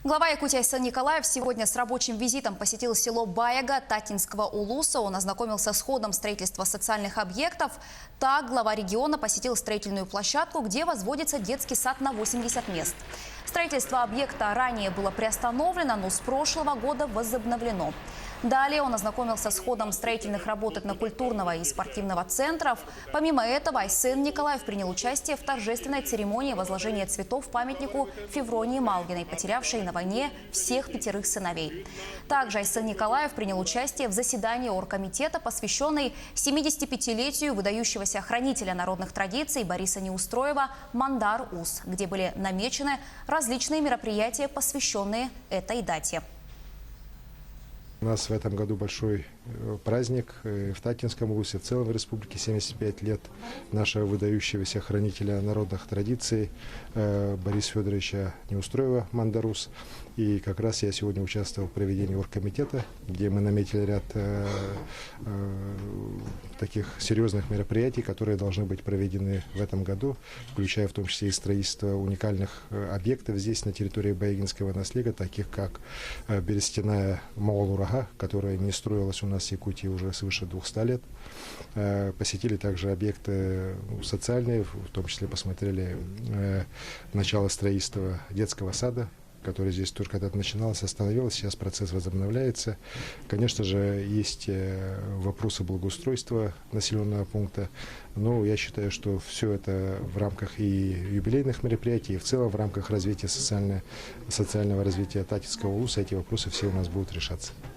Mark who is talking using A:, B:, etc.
A: Глава Якутии Айсан Николаев сегодня с рабочим визитом посетил село Баяга Татинского улуса. Он ознакомился с ходом строительства социальных объектов. Так, глава региона посетил строительную площадку, где возводится детский сад на 80 мест. Строительство объекта ранее было приостановлено, но с прошлого года возобновлено. Далее он ознакомился с ходом строительных работ этнокультурного и спортивного центров. Помимо этого, Айсан Николаев принял участие в торжественной церемонии возложения цветов памятнику Февронии Малгиной, потерявшей на войне всех 5 сыновей. Также Айсан Николаев принял участие в заседании оргкомитета, посвященной 75-летию выдающегося хранителя народных традиций Бориса Неустроева Мандар Ус, где были намечены различные мероприятия, посвященные этой дате.
B: У нас в этом году большой праздник в Татинском улусе, в целом в республике 75 лет нашего выдающегося хранителя народных традиций Бориса Федоровича Неустроева Мандарус. И как раз я сегодня участвовал в проведении оргкомитета, где мы наметили ряд таких серьезных мероприятий, которые должны быть проведены в этом году, включая в том числе и строительство уникальных объектов здесь, на территории Баягинского наследия, таких как берестяная Маолурага, которая не строилась у нас в Якутии уже свыше 200 лет. Посетили также объекты социальные, в том числе посмотрели начало строительства детского сада, который здесь только когда-то начиналось, остановилось, сейчас процесс возобновляется. Конечно же, есть вопросы благоустройства населенного пункта, но я считаю, что все это в рамках и юбилейных мероприятий, и в целом в рамках развития социального развития Татинского улуса эти вопросы все у нас будут решаться.